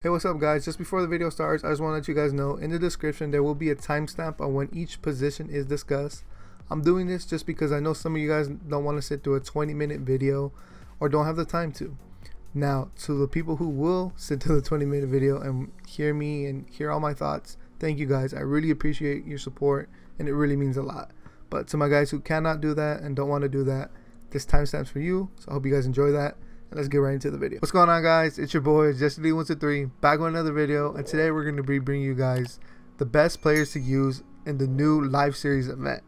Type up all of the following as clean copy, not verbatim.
Hey, what's up guys? Just before the video starts, I just want to let you guys know in the description there will be a timestamp on when each position is discussed. I'm doing this just because I know some of you guys don't want to sit through a 20-minute video or don't have the time to. Now, to the people who will sit through the 20-minute video and hear me and hear all my thoughts, thank you guys. I really appreciate your support and it really means a lot. But to my guys who cannot do that and don't want to do that, this timestamp's for you, so I hope you guys enjoy that. Let's get right into the video. What's going on, guys? It's your boy Jesse D123 back with another video, and today we're going to be bringing you guys the best players to use in the new live series event.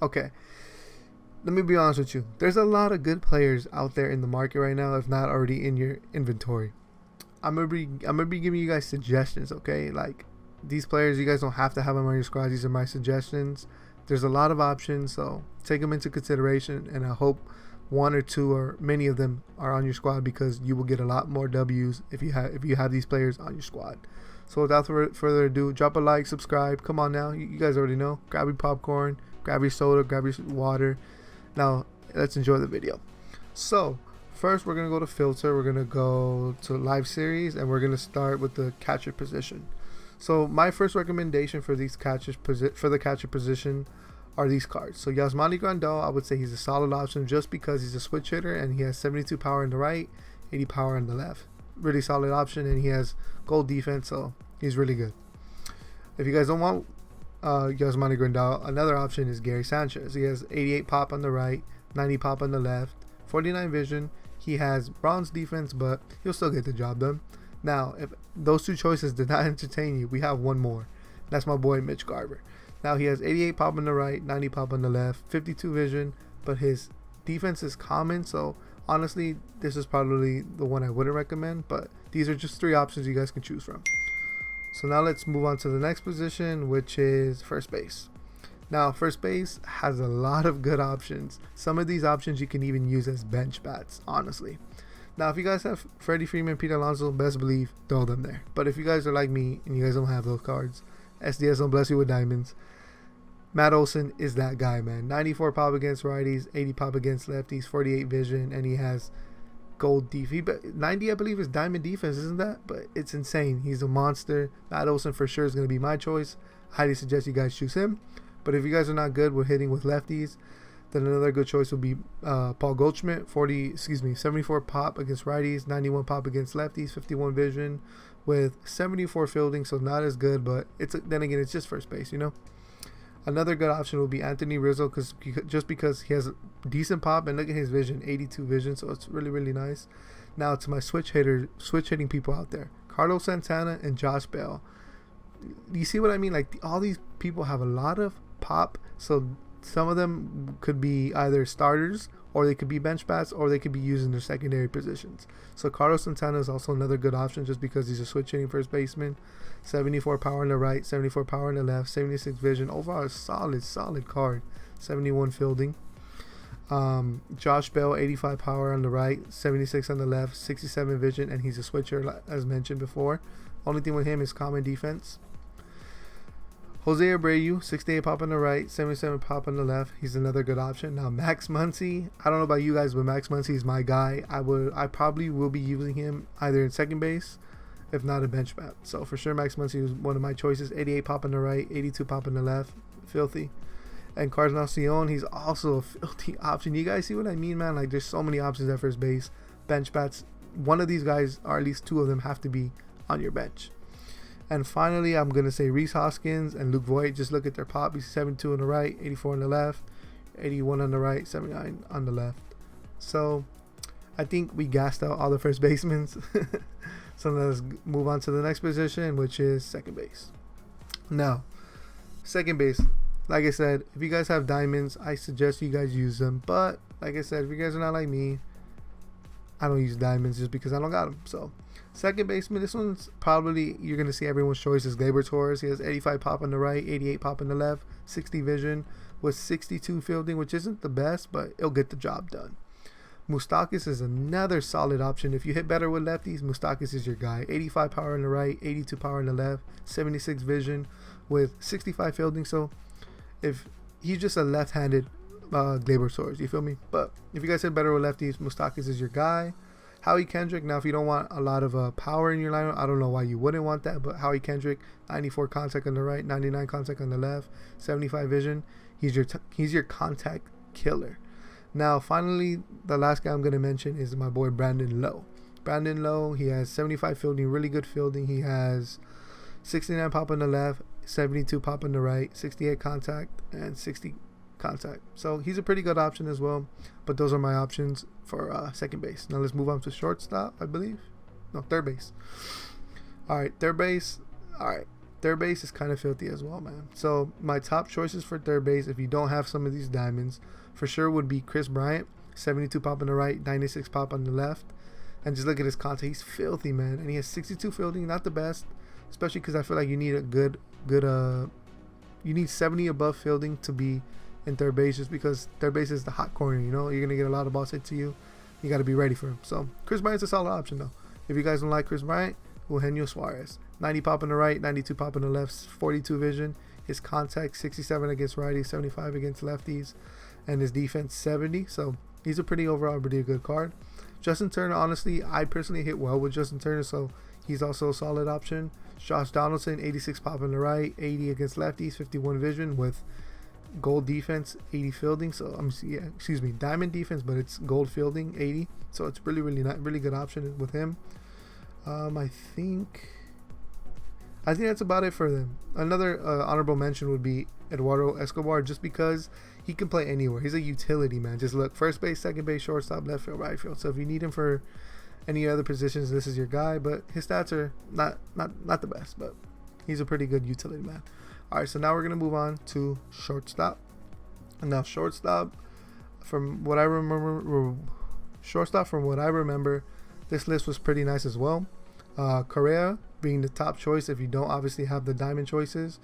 Okay, let me be honest with you. There's a lot of good players out there in the market right now, if not already in your inventory. I'm gonna be giving you guys suggestions. Okay, like these players, you guys don't have to have them on your squad. These are my suggestions. There's a lot of options, so take them into consideration, and I hope one or two or many of them are on your squad, because you will get a lot more W's if you have these players on your squad. So without further ado, drop a like, subscribe. Come on now, you guys already know. Grab your popcorn, grab your soda, grab your water. Now let's enjoy the video. So first we're gonna go to filter. We're gonna go to live series, and we're gonna start with the catcher position. So my first recommendation for these catchers for the catcher position are these cards. So Yasmani Grandal, I would say he's a solid option just because he's a switch hitter and he has 72 power on the right, 80 power on the left. Really solid option, and he has gold defense, so he's really good. If you guys don't want Yasmani Grandal, another option is Gary Sanchez. He has 88 pop on the right, 90 pop on the left, 49 vision. He has bronze defense, but he'll still get the job done. Now, if those two choices did not entertain you, we have one more. That's my boy Mitch Garver. Now he has 88 pop on the right, 90 pop on the left, 52 vision, but his defense is common, so honestly this is probably the one I wouldn't recommend, but these are just three options you guys can choose from. So now let's move on to the next position, which is first base. Now first base has a lot of good options. Some of these options you can even use as bench bats, honestly. Now if you guys have Freddie Freeman, Pete Alonso, best believe throw them there. But if you guys are like me and you guys don't have those cards, SDS don't bless you with diamonds, Matt Olson is that guy, man. 94 pop against righties, 80 pop against lefties, 48 vision, and he has gold defense. But 90, I believe, is diamond defense, isn't that? But it's insane. He's a monster. Matt Olson for sure is going to be my choice. I highly suggest you guys choose him. But if you guys are not good with hitting with lefties, then another good choice would be Paul Goldschmidt. 74 pop against righties, 91 pop against lefties, 51 vision, with 74 fielding. So not as good, but then again, it's just first base, you know. Another good option will be Anthony Rizzo, just because he has decent pop, and look at his vision, 82 vision, so it's really nice. Now to my switch hitting people out there, Carlos Santana and Josh Bell. You see what I mean? Like all these people have a lot of pop, so some of them could be either starters, or they could be bench bats, or they could be used in their secondary positions. So Carlos Santana is also another good option just because he's a switch hitting first baseman. 74 power on the right, 74 power on the left, 76 vision. Overall, a solid card. 71 fielding. Josh Bell, 85 power on the right, 76 on the left, 67 vision, and he's a switcher as mentioned before. Only thing with him is common defense. Jose Abreu, 68 pop on the right, 77 pop on the left. He's another good option. Now Max Muncy, I don't know about you guys, but Max Muncy is my guy. I probably will be using him either in second base, if not a bench bat. So for sure Max Muncy was one of my choices. 88 pop on the right, 82 pop on the left. Filthy. And Encarnacion, he's also a filthy option. You guys see what I mean, man? Like there's so many options at first base. Bench bats. One of these guys, or at least two of them, have to be on your bench. And finally, I'm going to say Rhys Hoskins and Luke Voigt. Just look at their pop. He's 72 on the right, 84 on the left, 81 on the right, 79 on the left. So I think we gassed out all the first basemen. So let's move on to the next position, which is second base. Now, second base, like I said, if you guys have diamonds, I suggest you guys use them. But like I said, if you guys are not like me, I don't use diamonds just because I don't got them. So second baseman, this one's probably, you're going to see everyone's choice is Gleyber Torres. He has 85 pop on the right, 88 pop on the left, 60 vision, with 62 fielding, which isn't the best, but it'll get the job done. Moustakas is another solid option. If you hit better with lefties, Moustakas is your guy. 85 power on the right, 82 power on the left, 76 vision, with 65 fielding. So if he's just a left-handed Gleyber Torres, you feel me? But if you guys hit better with lefties, Moustakas is your guy. Howie Kendrick, now if you don't want a lot of power in your lineup, I don't know why you wouldn't want that, but Howie Kendrick, 94 contact on the right, 99 contact on the left, 75 vision. He's your contact killer. Now, finally, the last guy I'm going to mention is my boy Brandon Lowe. Brandon Lowe, he has 75 fielding, really good fielding. He has 69 pop on the left, 72 pop on the right, 68 contact, and 60 contact. So he's a pretty good option as well. But those are my options for second base. Now let's move on to shortstop, I believe. No, third base. Alright, third base. Alright, third base is kind of filthy as well, man. So my top choices for third base, if you don't have some of these diamonds, for sure would be Chris Bryant, 72 pop on the right, 96 pop on the left. And just look at his contact. He's filthy, man. And he has 62 fielding, not the best. Especially because I feel like you need a good, you need 70 above fielding to be in third base, just because third base is the hot corner, you know. You're going to get a lot of balls hit to you. You got to be ready for him. So Chris Bryant's a solid option, though. If you guys don't like Chris Bryant, Eugenio Suarez. 90 pop on the right, 92 pop on the left, 42 vision. His contact, 67 against righties, 75 against lefties. And his defense, 70. So he's a pretty good card. Justin Turner, honestly, I personally hit well with Justin Turner, so he's also a solid option. Josh Donaldson, 86 pop on the right, 80 against lefties, 51 vision with gold defense, 80 fielding. So diamond defense, but it's gold fielding, 80. So it's really good option with him. I think that's about it for them. Another honorable mention would be Eduardo Escobar, just because he can play anywhere. He's a utility, man. Just look, first base, second base, shortstop, left field, right field. So if you need him for any other positions, this is your guy. But his stats are not the best, but he's a pretty good utility man. All right, so now we're gonna move on to shortstop. And now shortstop, from what I remember, this list was pretty nice as well. Correa being the top choice if you don't obviously have the diamond choices.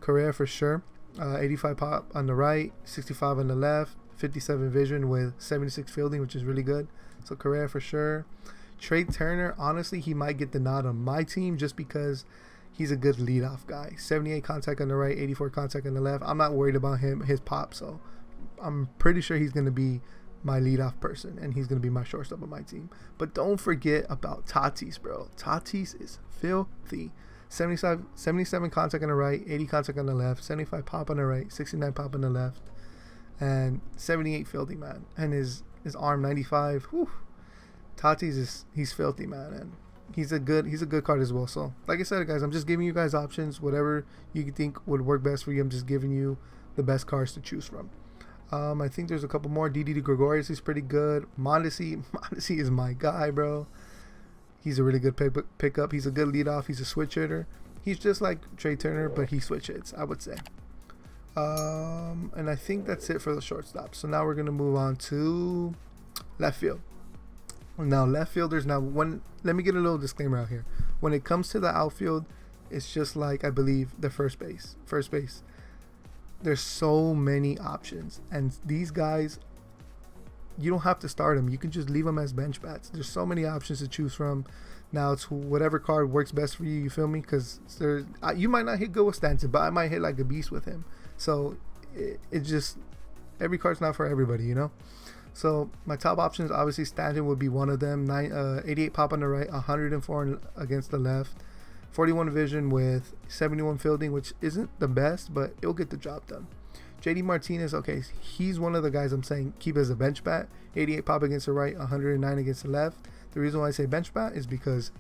Correa for sure. 85 pop on the right, 65 on the left, 57 vision with 76 fielding, which is really good. So Correa for sure. Trey Turner, honestly, he might get the nod on my team just because he's a good leadoff guy. 78 contact on the right, 84 contact on the left. I'm not worried about his pop, so I'm pretty sure he's going to be my leadoff person, and he's going to be my shortstop on my team. But don't forget about Tatis, bro. Tatis is filthy. 77 contact on the right, 80 contact on the left, 75 pop on the right, 69 pop on the left, and 78 fielding, man. And his arm, 95. Whew. Tatis he's filthy, man, and he's a good card as well. So like I said, guys, I'm just giving you guys options, whatever you think would work best for you. I'm just giving you the best cards to choose from. I think there's a couple more. Didi Gregorius is pretty good. Mondesi is my guy, bro. He's a really good pickup. He's a good leadoff. He's a switch hitter. He's just like Trey Turner, but he switch hits, I would say. And I think that's it for the shortstop. So now we're going to move on to left field. Now, left fielders. Let me get a little disclaimer out here. When it comes to the outfield, it's just like, I believe, the first base. There's so many options. And these guys, you don't have to start them. You can just leave them as bench bats. There's so many options to choose from. Now it's whatever card works best for you. You feel me? Because you might not hit good with Stanton, but I might hit like a beast with him. So it just, every card's not for everybody, you know. So my top options, obviously Stanton would be one of them. 88 pop on the right, 104 against the left, 41 vision with 71 fielding, which isn't the best, but it'll get the job done. JD Martinez, okay, he's one of the guys I'm saying keep as a bench bat. 88 pop against the right, 109 against the left. The reason why I say bench bat is because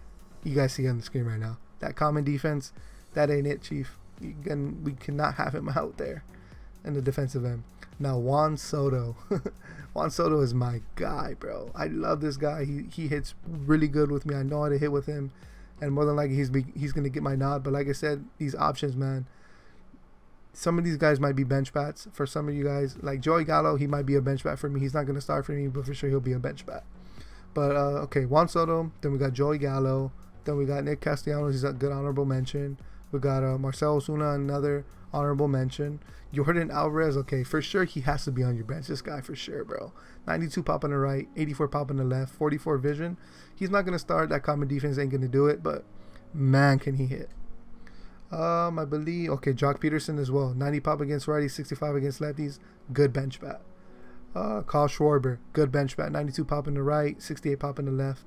you guys see on the screen right now, that common defense, that ain't it, Chief. We cannot have him out there in the defensive end. Now Juan Soto. Juan Soto is my guy, bro. I love this guy. He hits really good with me. I know how to hit with him, and more than likely he's gonna get my nod. But like I said, these options, man. Some of these guys might be bench bats for some of you guys. Like Joey Gallo, he might be a bench bat for me. He's not going to start for me, but for sure he'll be a bench bat. But, okay, Juan Soto. Then we got Joey Gallo. Then we got Nick Castellanos. He's a good honorable mention. We got Marcell Ozuna, another honorable mention. Jordan Alvarez, okay, for sure he has to be on your bench. This guy for sure, bro. 92 pop on the right, 84 pop on the left, 44 vision. He's not going to start. That common defense ain't going to do it, but man, can he hit. I believe, okay, Jock Peterson as well. 90 pop against righties, 65 against lefties. Good bench bat. Carl Schwarber, good bench bat, 92 pop in the right, 68 pop in the left,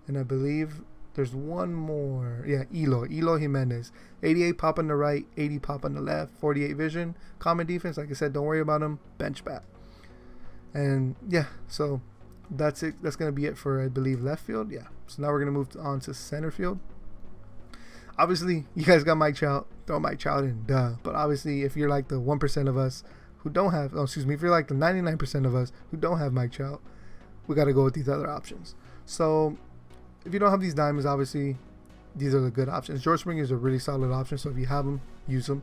and I believe there's one more. Yeah, Elo Jimenez, 88 pop in the right, 80 pop on the left, 48 vision, common defense. Like I said, don't worry about him. Bench bat. And yeah, so that's it. That's gonna be it for, I believe, left field. Yeah. So now we're gonna move on to center field. Obviously, you guys got Mike Trout. Throw Mike Trout in, duh. But obviously, if you're like the 1% of us who don't have, if you're like the 99% of us who don't have Mike Trout, we got to go with these other options. So if you don't have these diamonds, obviously these are the good options. George Springer is a really solid option, so if you have them, use them.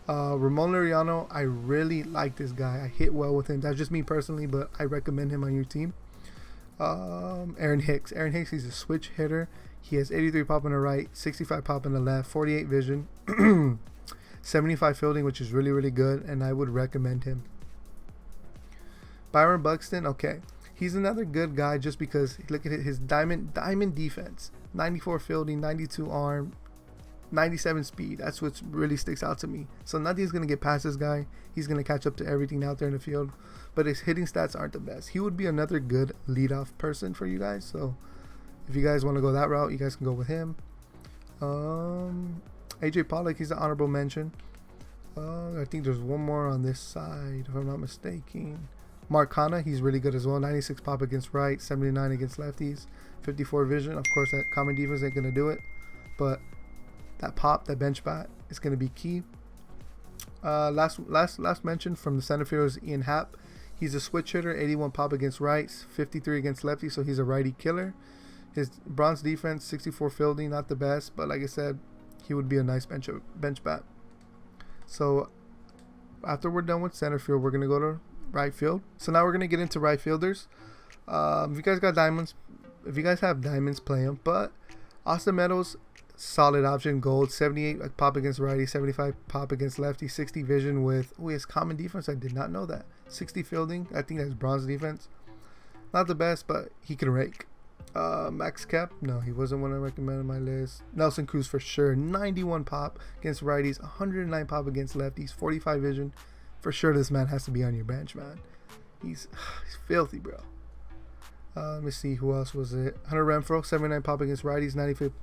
Ramon Laureano, I really like this guy. I hit well with him. That's just me personally, but I recommend him on your team. Aaron Hicks, he's a switch hitter. He has 83 pop on the right, 65 pop on the left, 48 vision, 75 fielding, which is really, really good, and I would recommend him. Byron Buxton, okay, he's another good guy just because look at his diamond defense, 94 fielding, 92 arm, 97 speed. That's what really sticks out to me. So nothing's gonna get past this guy. He's gonna catch up to everything out there in the field, but his hitting stats aren't the best. He would be another good leadoff person for you guys. So if you guys want to go that route, you guys can go with him. AJ Pollock, he's an honorable mention. I think there's one more on this side, if I'm not mistaken. Mark Hanna, he's really good as well. 96 pop against right, 79 against lefties, 54 vision. Of course, that common defense ain't gonna do it, but that pop, that bench bat is gonna be key. Last mention from the center field is Ian Happ. He's a switch hitter, 81 pop against rights, 53 against lefties, so he's a righty killer. His bronze defense, 64 fielding, not the best, but like I said, he would be a nice bench bat. So after we're done with center field, we're gonna go to right field. So now we're gonna get into right fielders. If you guys got diamonds, if you guys have diamonds, play them. But Austin Meadows, solid option, gold, 78 pop against righty, 75 pop against lefty, 60 vision with his common defense. I did not know that. 60 fielding, I think that's bronze defense. Not the best, but he can rake. Max Kep, no, he wasn't one I recommend on my list. Nelson Cruz for sure, 91 pop against righties, 109 pop against lefties, 45 vision. For sure, this man has to be on your bench, man. He's filthy, bro. Let me see, who else was it? Hunter Renfroe, 79 pop against righties,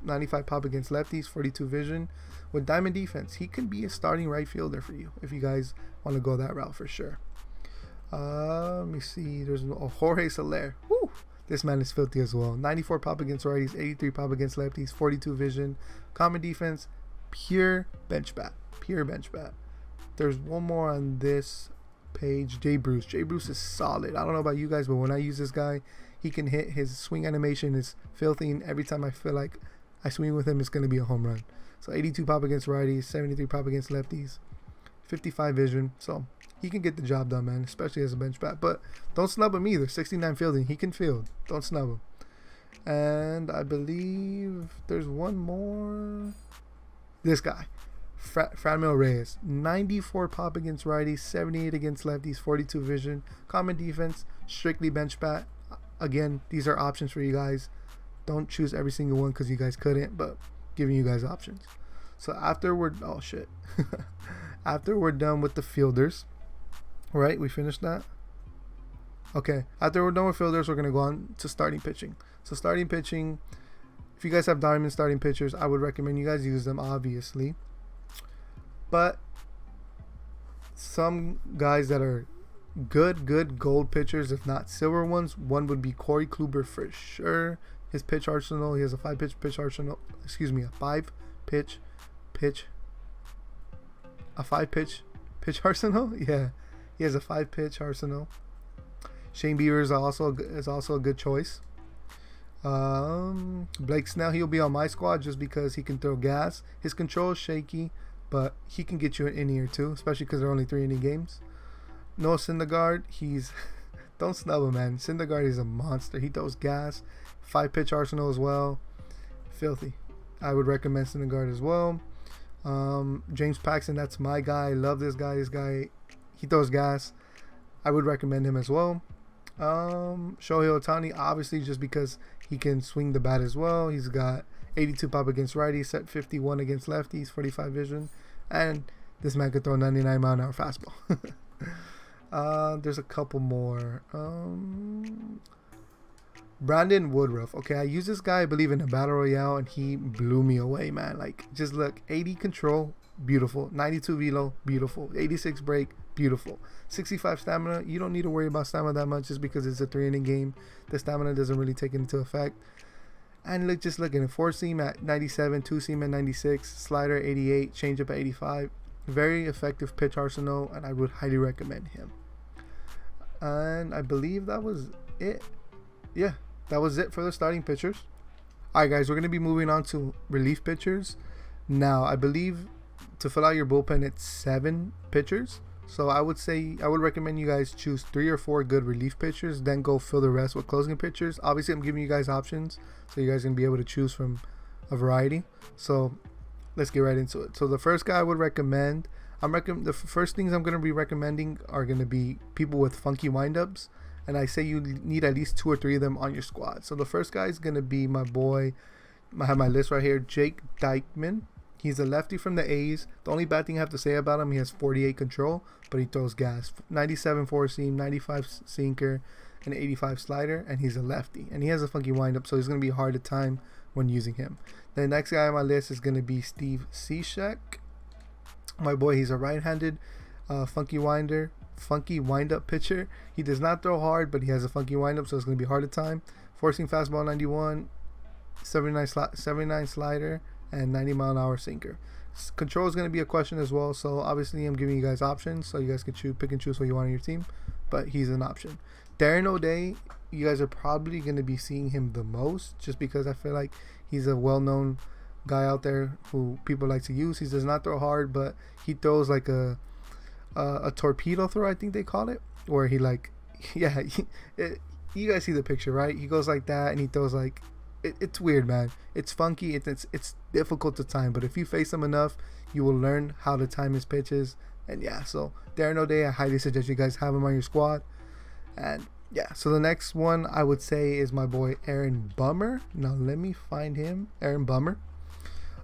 95 pop against lefties, 42 vision. With diamond defense, he can be a starting right fielder for you if you guys want to go that route for sure. Let me see, there's Jorge Soler. Woo! This man is filthy as well. 94 pop against righties, 83 pop against lefties, 42 vision. Common defense, pure bench bat. There's one more on this page. Jay Bruce. Jay Bruce is solid. I don't know about you guys, but when I use this guy, he can hit. His swing animation is filthy, and every time I feel like I swing with him, it's going to be a home run. So 82 pop against righties, 73 pop against lefties, 55 vision. So he can get the job done, man, especially as a bench bat. But don't snub him either. 69 fielding. He can field. Don't snub him. And I believe there's one more. This guy. Franmil Reyes. 94 pop against righties, 78 against lefties, 42 vision. Common defense. Strictly bench bat. Again, these are options for you guys. Don't choose every single one because you guys couldn't, but giving you guys options. So after we're... Oh, shit. After we're done with the fielders... Right, we finished that. Okay, after we're done with fielders, we're gonna go on to starting pitching. So starting pitching, if you guys have diamond starting pitchers, I would recommend you guys use them, obviously. But some guys that are good gold pitchers, if not silver ones, one would be Corey Kluber for sure. His pitch arsenal, he has a 5-pitch pitch arsenal. Excuse me, a 5-pitch pitch arsenal. Yeah. He has a 5-pitch arsenal. Shane Bieber is also a good choice. Blake Snell, he'll be on my squad just because he can throw gas. His control is shaky, but he can get you an inning or two, especially because they're only 3-inning games. Noah Syndergaard, he's don't snub him, man. Syndergaard is a monster. He throws gas. 5-pitch arsenal as well. Filthy. I would recommend Syndergaard as well. James Paxton, that's my guy. I love this guy. He throws gas. I would recommend him as well. Shohei Ohtani, obviously, just because he can swing the bat as well. He's got 82 pop against righties, set 51 against lefties, 45 vision, and this man could throw 99 mile an hour fastball. There's a couple more. Brandon Woodruff. Okay, I use this guy, I believe, in a battle royale, and he blew me away, man. Like, just look, 80 control, beautiful. 92 velo, beautiful. 86 break, beautiful. 65 stamina. You don't need to worry about stamina that much, just because it's a 3-inning game. The stamina doesn't really take into effect. And look, just looking at 4-seam at 97, 2-seam at 96, slider 88, changeup at 85. Very effective pitch arsenal, and I would highly recommend him. And I believe that was it. Yeah, that was it for the starting pitchers. Alright guys, we're going to be moving on to relief pitchers. Now, I believe to fill out your bullpen, it's 7 pitchers. So I would recommend you guys choose 3 or 4 good relief pitchers, then go fill the rest with closing pitchers. Obviously, I'm giving you guys options, so you guys are going to be able to choose from a variety. So let's get right into it. So the first guy I would recommend, the first things I'm going to be recommending are going to be people with funky windups. And I say you need at least 2 or 3 of them on your squad. So the first guy is going to be my boy, I have my list right here, Jake Dykman. He's a lefty from the A's. The only bad thing I have to say about him, he has 48 control, but he throws gas. 97 4-seam, 95 sinker, and 85 slider, and he's a lefty. And he has a funky windup, so it's going to be hard to time when using him. The next guy on my list is going to be Steve Cishek. My boy, he's a right-handed funky windup pitcher. He does not throw hard, but he has a funky windup, so it's going to be hard to time. 4-seam fastball 91, 79 slider, and 90-mile-an-hour sinker. Control is going to be a question as well, so obviously I'm giving you guys options, so you guys can pick and choose what you want on your team, but he's an option. Darren O'Day, you guys are probably going to be seeing him the most, just because I feel like he's a well-known guy out there who people like to use. He does not throw hard, but he throws like a torpedo throw, I think they call it, where he like, yeah, you guys see the picture, right? He goes like that, and he throws like, it's weird, man. It's funky. It's difficult to time, but if you face him enough, you will learn how to time his pitches. And yeah, so Darren O'Day, I highly suggest you guys have him on your squad. And yeah, so the next one I would say is my boy Aaron Bummer. Now let me find him. Aaron Bummer.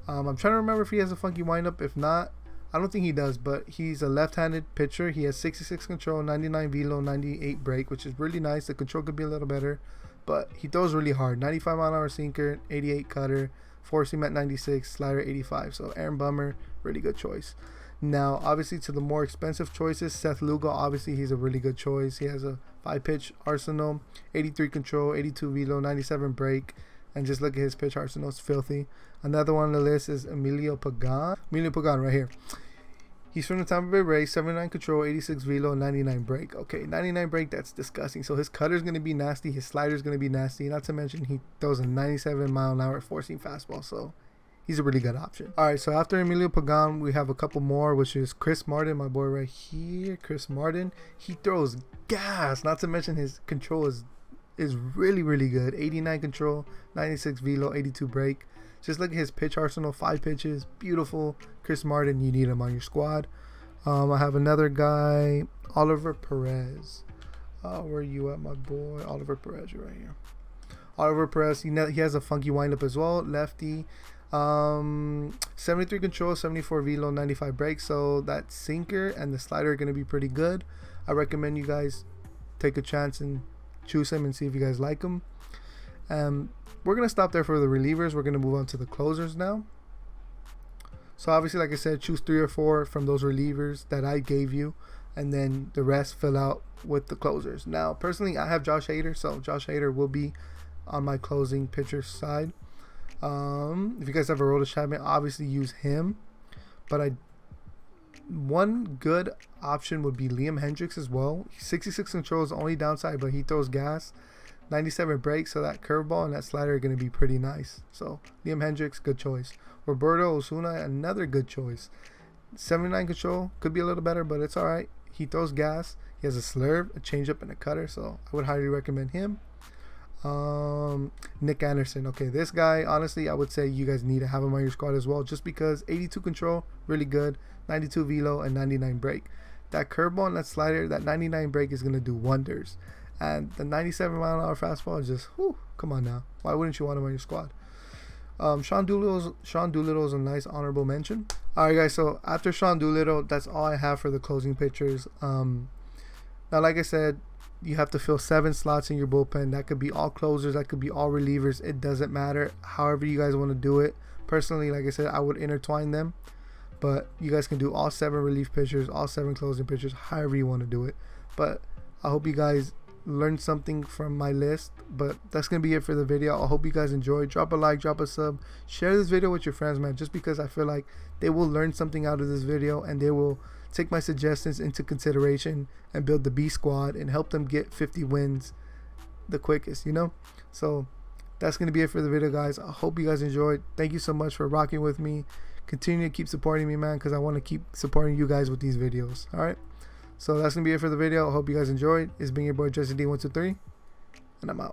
I'm trying to remember if he has a funky windup. If not, I don't think he does, but he's a left-handed pitcher. He has 66 control, 99 velo, 98 break, which is really nice. The control could be a little better, but he throws really hard. 95-mile-an-hour sinker, 88 cutter, 4-seam at 96, slider 85. So Aaron Bummer, really good choice. Now, obviously, to the more expensive choices, Seth Lugo, obviously, he's a really good choice. He has a 5-pitch arsenal, 83 control, 82 velo, 97 break, and just look at his pitch arsenal. It's filthy. Another one on the list is Emilio Pagan. Emilio Pagan right here. He's from the Tampa Bay Rays, 79 control, 86 velo, 99 break. Okay, 99 break, that's disgusting. So his cutter's going to be nasty. His slider's going to be nasty. Not to mention he throws a 97-mile-an-hour 4-seam fastball. So he's a really good option. All right, so after Emilio Pagan, we have a couple more, which is Chris Martin, my boy right here. Chris Martin, he throws gas. Not to mention his control is really, really good. 89 control, 96 velo, 82 break. Just look at his pitch arsenal, 5 pitches, beautiful. Chris Martin, you need him on your squad. I have another guy, Oliver Perez. Where are you at, my boy? Oliver Perez, you're right here. Oliver Perez, he has a funky windup as well, lefty. 73 control, 74 velo, 95 break. So that sinker and the slider are going to be pretty good. I recommend you guys take a chance and choose him and see if you guys like him. We're going to stop there for the relievers. We're going to move on to the closers now. So obviously, like I said, choose 3 or 4 from those relievers that I gave you, and then the rest fill out with the closers. Now, personally, I have Josh Hader, so Josh Hader will be on my closing pitcher side. If you guys have a Roto Chapman, obviously use him. But one good option would be Liam Hendricks as well. 66 control is the only downside, but he throws gas. 97 breaks, so that curveball and that slider are going to be pretty nice. So Liam Hendricks, good choice. Roberto Osuna, another good choice. 79 control, could be a little better, but it's alright. He throws gas. He has a slurve, a changeup, and a cutter, so I would highly recommend him. Nick Anderson. Okay, this guy, honestly, I would say you guys need to have him on your squad as well, just because 82 control, really good, 92 velo, and 99 break. That curveball and that slider, that 99 break is going to do wonders. And the 97-mile-an-hour fastball is just, whew, come on now. Why wouldn't you want him on your squad? Sean Doolittle is a nice honorable mention. Alright guys, so after Sean Doolittle, that's all I have for the closing pitchers. Now, like I said, you have to fill 7 slots in your bullpen. That could be all closers, that could be all relievers. It doesn't matter. However you guys want to do it. Personally, like I said, I would intertwine them, but you guys can do all 7 relief pitchers, all 7 closing pitchers, however you want to do it. But I hope you guys learned something from my list. But that's gonna be it for the video. I hope you guys enjoyed. Drop a like, drop a sub, share this video with your friends, man, just because I feel like they will learn something out of this video and they will take my suggestions into consideration and build the B squad and help them get 50 wins the quickest, you know. So that's gonna be it for the video, guys. I hope you guys enjoyed. Thank you so much for rocking with me. Continue to keep supporting me, man, because I want to keep supporting you guys with these videos. All right, so that's gonna be it for the video. I hope you guys enjoyed. It's been your boy Jesse D123, and I'm out.